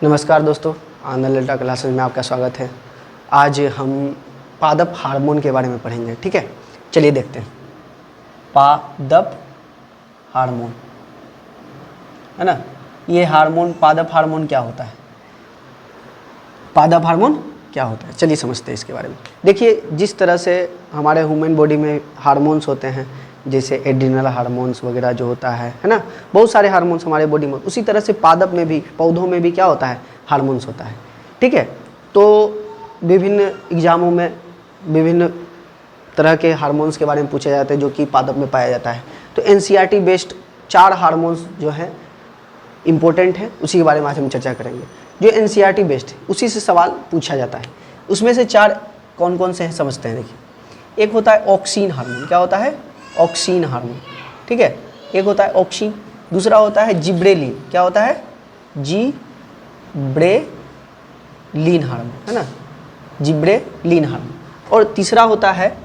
नमस्कार दोस्तों, आनंद लेटा क्लासेस में आपका स्वागत है। आज हम पादप हार्मोन के बारे में पढ़ेंगे। ठीक है, चलिए देखते हैं। पादप हार्मोन है ना, ये हार्मोन पादप हार्मोन क्या होता है, पादप हार्मोन क्या होता है, चलिए समझते हैं इसके बारे में। देखिए, जिस तरह से हमारे ह्यूमन बॉडी में हार्मोन्स होते हैं, जैसे एड्रिनल हार्मोन्स वगैरह जो होता है ना, बहुत सारे हार्मोन्स हमारे बॉडी में, उसी तरह से पादप में भी, पौधों में भी क्या होता है, हार्मोन्स होता है। ठीक है, तो विभिन्न एग्जामों में विभिन्न तरह के हार्मोन्स के बारे में पूछे जाते हैं जो कि पादप में पाया जाता है। तो एनसीईआरटी बेस्ड 4 हार्मोन्स जो है इम्पोर्टेंट है, उसी के बारे में आज हम चर्चा करेंगे। जो एनसीईआरटी बेस्ड है उसी से सवाल पूछा जाता है। उसमें से 4 कौन कौन से हैं समझते हैं। देखिए, एक होता है ऑक्सीन हार्मोन। क्या होता है? Oxygen hormone. ठीक है, एक होता है ऑक्सीन, दूसरा होता है जिब्रेलिन। क्या होता है? जिब्रेलिन हार्मोन, है ना, जिब्रेलिन हार्मोन। और तीसरा होता है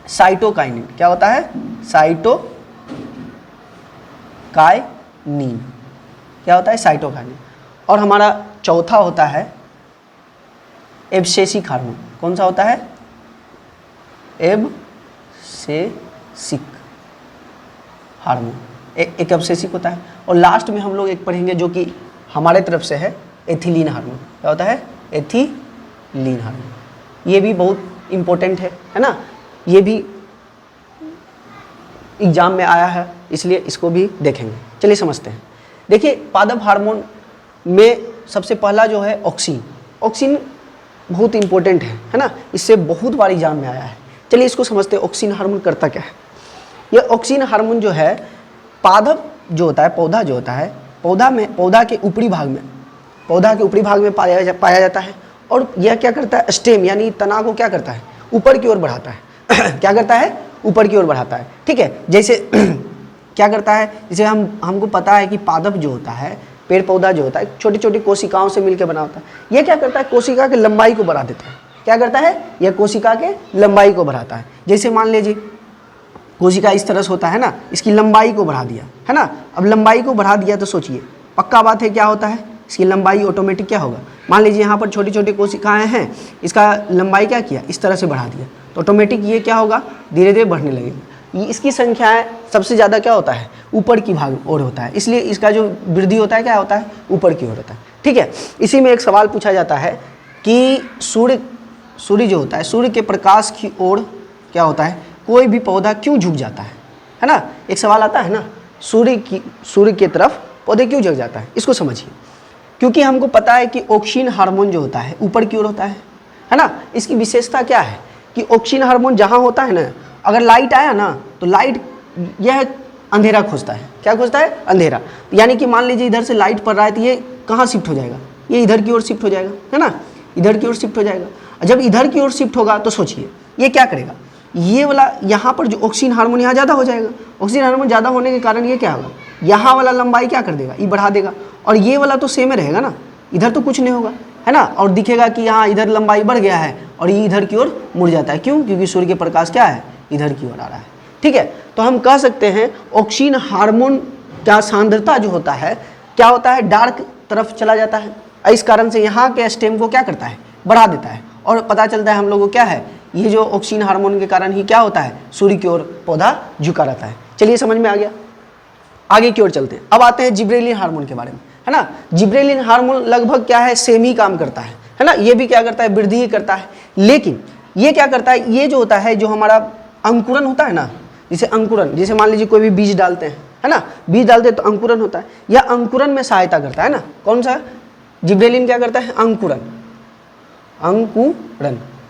साइटोकाइनिन। क्या होता है? साइटोकाइनिन। क्या होता है? साइटोकाइनिन। और हमारा चौथा होता है एब्सेसिक हार्मोन। कौन सा होता है? Abscisic hormone. एक एब्सेसिक होता है। और लास्ट में हम लोग एक पढ़ेंगे जो कि हमारे तरफ से है, एथिलीन हार्मोन। क्या होता है? Ethylene hormone. ये भी बहुत इम्पोर्टेंट है ना, ये भी एग्जाम में आया है, इसलिए इसको भी देखेंगे। चलिए समझते हैं। देखिए, पादप हार्मोन में सबसे पहला जो है ऑक्सीन। ऑक्सीन बहुत इम्पोर्टेंट है ना, इससे बहुत बार एग्जाम में आया है। चलिए इसको समझते हैं, ऑक्सीन हार्मोन करता क्या है। यह ऑक्सीन हार्मोन जो है, पादप जो होता है, पौधा जो होता है, पौधा के ऊपरी भाग में पाया जाता है। और यह क्या करता है? स्टेम यानी तना को क्या करता है? ऊपर की ओर बढ़ाता है। क्या करता है? ऊपर की ओर बढ़ाता है। ठीक है, जैसे क्या करता है, जैसे हमको पता है कि पादप जो होता है, पेड़ पौधा जो होता है, छोटी छोटी कोशिकाओं से मिलकर बना होता है। यह क्या करता है? कोशिका की लंबाई को बढ़ा देता है। क्या करता है? यह कोशिका के लंबाई को बढ़ाता है। जैसे मान लीजिए कोशिका इस तरह से होता है ना, इसकी लंबाई को बढ़ा दिया है ना। अब लंबाई को बढ़ा दिया तो सोचिए, पक्का बात है क्या होता है, इसकी लंबाई ऑटोमेटिक क्या होगा। मान लीजिए यहाँ पर छोटी छोटी कोशिकाएं हैं, इसका लंबाई क्या किया, इस तरह से बढ़ा दिया, तो ऑटोमेटिक ये क्या होगा, धीरे धीरे बढ़ने लगेगा। इसकी संख्याएं सबसे ज़्यादा क्या होता है, ऊपर की भाग ओर होता है, इसलिए इसका जो वृद्धि होता है क्या होता है, ऊपर की ओर होता है। ठीक है, इसी में एक सवाल पूछा जाता है कि सूर्य जो होता है, सूर्य के प्रकाश की ओर क्या होता है, कोई भी पौधा क्यों झुक जाता है ना। एक सवाल आता है ना, सूर्य की तरफ पौधे क्यों झुक जाता है, इसको समझिए। क्योंकि हमको पता है कि ऑक्सीन हार्मोन जो होता है ऊपर की ओर होता है ना। इसकी विशेषता क्या है कि ऑक्सीन हार्मोन जहाँ होता है ना, अगर लाइट आया ना तो लाइट यह अंधेरा खोजता है। क्या खोजता है? अंधेरा। यानी कि मान लीजिए इधर से लाइट पड़ रहा है तो ये कहाँ शिफ्ट हो जाएगा, ये इधर की ओर शिफ्ट हो जाएगा, है ना, इधर की ओर शिफ्ट हो जाएगा। जब इधर की ओर शिफ्ट होगा तो सोचिए ये क्या करेगा, ये वाला यहाँ पर जो ऑक्सीन हार्मोन यहाँ ज़्यादा हो जाएगा। ऑक्सीन हार्मोन ज़्यादा होने के कारण ये क्या होगा, यहाँ वाला लंबाई क्या कर देगा, ये बढ़ा देगा। और ये वाला तो सेम रहेगा ना, इधर तो कुछ नहीं होगा, है ना। और दिखेगा कि यहाँ इधर लंबाई बढ़ गया है और ये इधर की ओर मुड़ जाता है। क्यों? क्योंकि सूर्य के प्रकाश क्या है, इधर की ओर आ रहा है। ठीक है, तो हम कह सकते हैं ऑक्सीन हार्मोन का सांद्रता जो होता है क्या होता है, डार्क तरफ चला जाता है। इस कारण से यहाँ के स्टेम को क्या करता है, बढ़ा देता है। और पता चलता है हम लोगों को क्या है, ये जो ऑक्सीन हार्मोन के कारण ही क्या होता है, सूर्य की ओर पौधा झुका रहता है। चलिए समझ में आ गया, आगे की ओर चलते हैं। अब आते हैं जिब्रेलिन हार्मोन के बारे में, है ना। जिब्रेलिन हार्मोन लगभग क्या है, सेम ही काम करता है ना। ये भी क्या करता है, वृद्धि ही करता है। लेकिन ये क्या करता है, ये जो होता है, जो हमारा अंकुरन होता है ना, जैसे अंकुरन, जैसे मान लीजिए कोई भी बीज डालते हैं, है ना, बीज डालते हैं तो अंकुरन होता है, यह अंकुरन में सहायता करता है ना। कौन सा? जिब्रेलिन क्या करता है, अंकुरन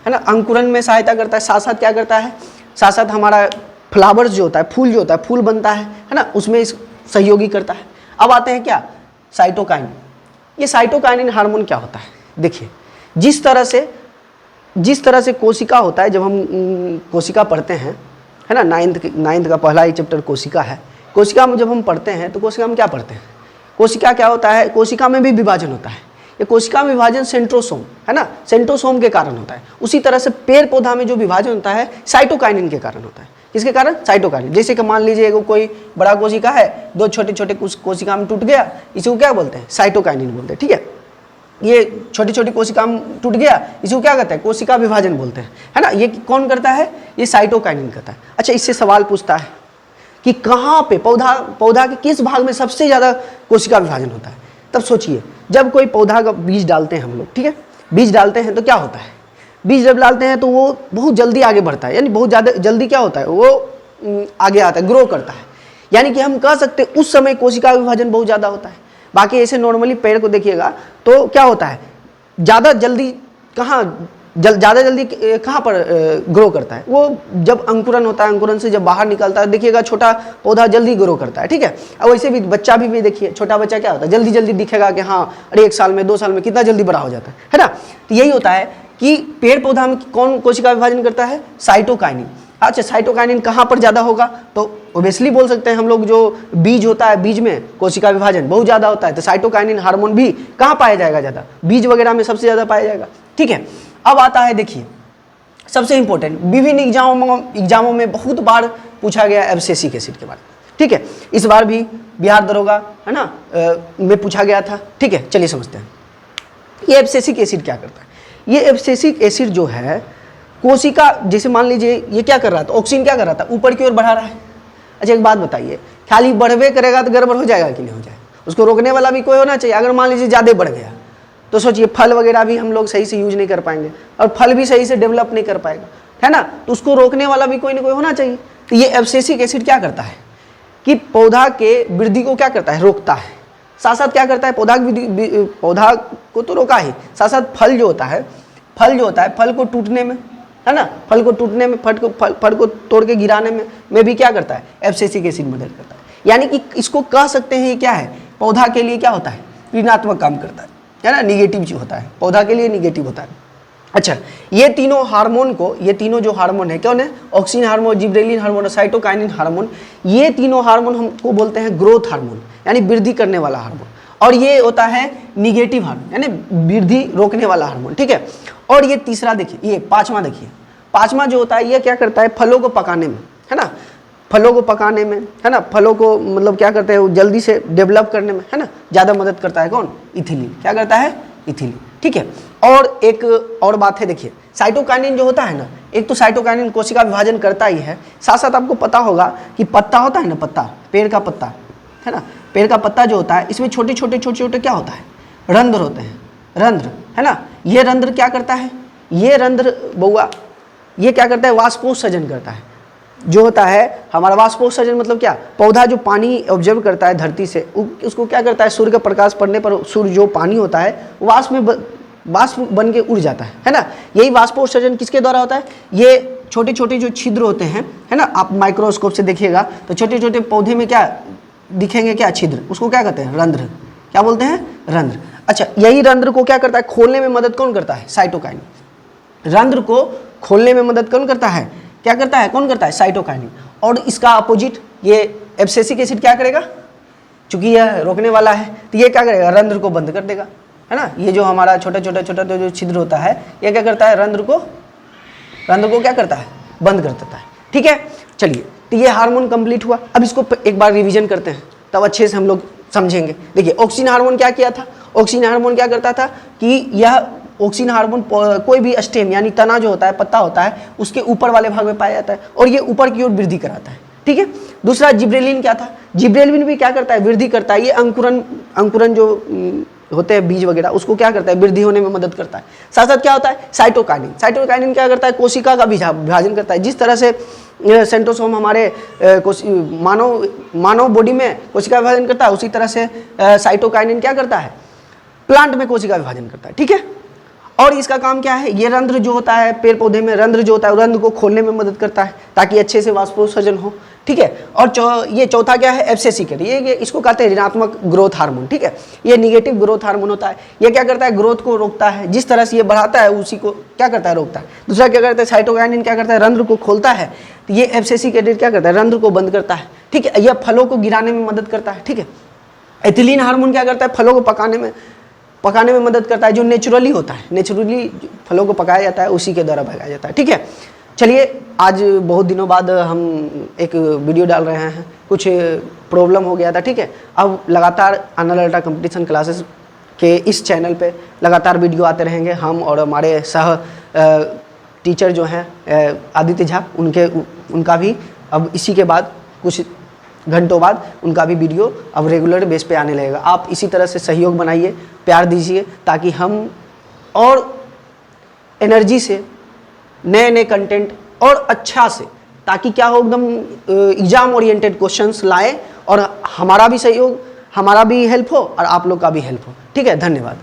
है ना, अंकुरन में सहायता करता है। साथ साथ क्या करता है, साथ साथ हमारा फ्लावर्स जो होता है, फूल जो होता है, फूल बनता है ना, उसमें सहयोगी करता है। अब आते हैं क्या, साइटोकाइनिन। ये साइटोकाइनिन हार्मोन क्या होता है, देखिए, जिस तरह से कोशिका होता है, जब हम कोशिका पढ़ते हैं, है ना, नाइन्थ का पहला ही चैप्टर कोशिका है। कोशिका में जब हम पढ़ते हैं तो कोशिका में क्या पढ़ते हैं, कोशिका क्या होता है, कोशिका में भी विभाजन होता है। ये कोशिका में विभाजन सेंट्रोसोम, है ना, सेंट्रोसोम के कारण होता है। उसी तरह से पेड़ पौधा में जो विभाजन होता है साइटोकाइनिन के कारण होता है। किसके कारण? साइटोकाइनिन। जैसे कि मान लीजिए कोई बड़ा कोशिका है, 2 छोटे छोटे कोशिका में टूट गया, इसी को क्या बोलते हैं? साइटोकाइनिन बोलते हैं। ठीक है, ये छोटी छोटी कोशिका में टूट गया, इसको क्या कहते हैं, कोशिका विभाजन बोलते हैं, है ना। ये कौन करता है, ये साइटोकाइनिन करता है। अच्छा, इससे सवाल पूछता है कि कहाँ पे पौधा के किस भाग में सबसे ज़्यादा कोशिका विभाजन होता है। तब सोचिए, जब कोई पौधा का बीज डालते हैं हम लोग, ठीक है, बीज डालते हैं तो क्या होता है, बीज जब डालते हैं तो वो बहुत जल्दी आगे बढ़ता है, यानी बहुत ज़्यादा जल्दी क्या होता है, वो आगे आता है, ग्रो करता है। यानी कि हम कह सकते हैं उस समय कोशिका विभाजन बहुत ज़्यादा होता है। बाकी ऐसे नॉर्मली पेड़ को देखिएगा तो क्या होता है, ज़्यादा जल्दी ज़्यादा जल्दी कहाँ पर ग्रो करता है, वो जब अंकुरन होता है, अंकुरन से जब बाहर निकलता है, देखिएगा छोटा पौधा जल्दी ग्रो करता है, ठीक है। और वैसे भी बच्चा भी देखिए, छोटा बच्चा क्या होता है, जल्दी जल्दी दिखेगा कि हाँ अरे 1 साल में 2 साल में कितना जल्दी बड़ा हो जाता है ना। तो यही होता है कि पेड़ पौधा में कौन कोशिका विभाजन करता है, साइटोकाइनिन। अच्छा, साइटोकाइनिन कहाँ पर ज़्यादा होगा, तो ओबियसली बोल सकते हैं हम लोग, जो बीज होता है, बीज में कोशिका विभाजन बहुत ज़्यादा होता है, तो साइटोकाइनिन हार्मोन भी कहाँ पाया जाएगा ज़्यादा, बीज वगैरह में सबसे ज़्यादा पाया जाएगा, ठीक है। अब आता है, देखिए सबसे इंपॉर्टेंट, विभिन्न एग्जामों में बहुत बार पूछा गया एब्सिसिक एसिड के बारे में, ठीक है। इस बार भी बिहार दरोगा, है ना, में पूछा गया था, ठीक है। चलिए समझते हैं ये एब्सिसिक एसिड क्या करता है। ये एब्सिसिक एसिड जो है कोशिका, जैसे मान लीजिए ये क्या कर रहा था, ऑक्सीजन क्या कर रहा था, ऊपर की ओर बढ़ा रहा है। अच्छा, एक बात बताइए, खाली बढ़वे करेगा तो गड़बड़ हो जाएगा कि नहीं हो जाएगा, उसको रोकने वाला भी कोई होना चाहिए। अगर मान लीजिए ज़्यादा बढ़ गया तो सोचिए फल वगैरह भी हम लोग सही से यूज नहीं कर पाएंगे, और फल भी सही से डेवलप नहीं कर पाएगा, है ना। तो उसको रोकने वाला भी कोई ना कोई होना चाहिए। तो ये एब्सिसिक एसिड क्या करता है कि पौधा के वृद्धि को क्या करता है, रोकता है। साथ साथ क्या करता है, पौधा को तो रोका ही, साथ साथ फल जो होता है, फल को टूटने में, है ना, फल को टूटने में, फल को तोड़ के गिराने में भी क्या करता है, एब्सिसिक एसिड मदद करता है। यानी कि इसको कह सकते हैं ये क्या है, पौधा के लिए क्या होता है, ऋणात्मक काम करता है ना, निगेटिव जो होता है पौधा के लिए निगेटिव होता है। अच्छा, ये तीनों हार्मोन को, ये तीनों जो हार्मोन है कौन है, ऑक्सीन हार्मोन, जिब्रेलिन हार्मोन और साइटोकाइनिन हार्मोन, ये तीनों हार्मोन हमको बोलते हैं ग्रोथ हार्मोन, यानी वृद्धि करने वाला हार्मोन। और ये होता है निगेटिव हार्मोन, यानी वृद्धि रोकने वाला हार्मोन, ठीक है। और ये तीसरा देखिए, ये पांचवा देखिए, पांचवा जो होता है ये क्या करता है, फलों को पकाने में, है ना, फलों को पकाने में, है ना, फलों को मतलब क्या करते हैं, जल्दी से डेवलप करने में, है ना, ज़्यादा मदद करता है कौन, इथिलीन। क्या करता है, इथिलीन, ठीक है। और एक और बात है, देखिए साइटोकाइनिन जो होता है ना, एक तो साइटोकाइनिन कोशिका विभाजन करता ही है, साथ साथ आपको पता होगा कि पत्ता होता है ना, पत्ता, पेड़ का पत्ता, है ना, पेड़ का पत्ता जो होता है इसमें छोटे छोटे क्या होता है, रंध्र होते हैं, रंध्र, है ना। ये रंध्र क्या करता है, ये रंध्र बउआ ये क्या करता है, वाष्पोत्सर्जन करता है। जो होता है हमारा वाष्पोत्सर्जन मतलब क्या, पौधा जो पानी ऑब्जर्व करता है धरती से, उसको क्या करता है, सूर्य का प्रकाश पड़ने पर सूर्य जो पानी होता है वाष्प बन के उड़ जाता है ना। यही वाष्पोत्सर्जन किसके द्वारा होता है, ये छोटे छोटे जो छिद्र होते हैं, है ना, आप माइक्रोस्कोप से देखिएगा तो छोटे छोटे पौधे में क्या दिखेंगे, क्या छिद्र, उसको क्या कहते हैं, रंध्र। क्या बोलते हैं, रंध्र। अच्छा, यही रंध्र को क्या करता है, खोलने में मदद कौन करता है, साइटोकाइनिन। रंध्र को खोलने में मदद कौन करता है, क्या करता है, कौन करता है, साइटोकाइनिन। और इसका अपोजिट ये एब्सिसिक एसिड क्या करेगा, चूंकि यह रोकने वाला है तो ये क्या करेगा, रंध्र को बंद कर देगा, है ना। ये जो हमारा छोटा छोटा जो छिद्र होता है ये क्या करता है, रंध्र को क्या करता है, बंद कर देता है, ठीक है। चलिए, तो ये हार्मोन कंप्लीट हुआ। अब इसको एक बार रिवीजन करते हैं तब अच्छे से हम लोग समझेंगे। देखिए ऑक्सीन हार्मोन क्या किया था, ऑक्सीन हार्मोन क्या करता था कि यह ऑक्सीन हार्मोन कोई भी स्टेम यानी तना जो होता है, पत्ता होता है, उसके ऊपर वाले भाग में पाया जाता है और ये ऊपर की ओर वृद्धि कराता है, ठीक है। दूसरा जिब्रेलिन क्या था, जिब्रेलिन भी क्या करता है, वृद्धि करता है। ये अंकुरन जो होते हैं बीज वगैरह, उसको क्या करता है, वृद्धि होने में मदद करता है। साथ साथ क्या होता है, साइटोकाइनिन क्या करता है, कोशिका का विभाजन करता है। जिस तरह से सेंट्रोसोम हमारे मानव बॉडी में कोशिका विभाजन करता है, उसी तरह से साइटोकाइनिन क्या करता है, प्लांट में कोशिका विभाजन करता है, ठीक है। और इसका काम क्या है, ये रंध्र जो होता है पेड़ पौधे में, रंध्र जो होता है रंध्र को खोलने में मदद करता है ताकि अच्छे से वाष्पोत्सर्जन हो, ठीक है। और ये चौथा क्या है, एब्सिसिक एसिड, ये इसको कहते हैं ऋणात्मक ग्रोथ हार्मोन, ठीक है। ये निगेटिव ग्रोथ हार्मोन होता है। ये क्या करता है, ग्रोथ को रोकता है, जिस तरह से ये बढ़ाता है उसी को क्या करता है, रोकता है। दूसरा क्या करता है, साइटोकाइनिन क्या करता है, रंध्र को खोलता है। तो ये एब्सिसिक एसिड क्या करता है, रंध्र को बंद करता है, ठीक है। यह फलों को गिराने में मदद करता है, ठीक है। एथिलीन हार्मोन क्या करता है, फलों को पकाने में मदद करता है, जो नेचुरली होता है, नेचुरली फलों को पकाया जाता है उसी के द्वारा पकाया जाता है, ठीक है। चलिए, आज बहुत दिनों बाद हम एक वीडियो डाल रहे हैं, कुछ प्रॉब्लम हो गया था, ठीक है। अब लगातार अन्ना लेटा कंपटीशन क्लासेस कि इस चैनल पे लगातार वीडियो आते रहेंगे। हम और हमारे सह टीचर जो हैं आदित्य झा, उनका भी अब इसी के बाद कुछ घंटों बाद उनका भी वीडियो अब रेगुलर बेस पे आने लगेगा। आप इसी तरह से सहयोग बनाइए, प्यार दीजिए, ताकि हम और एनर्जी से नए नए कंटेंट और अच्छा से, ताकि क्या हो, एकदम एग्जाम ओरिएंटेड क्वेश्चंस लाएं और हमारा भी सहयोग, हमारा भी हेल्प हो और आप लोग का भी हेल्प हो। ठीक है, धन्यवाद।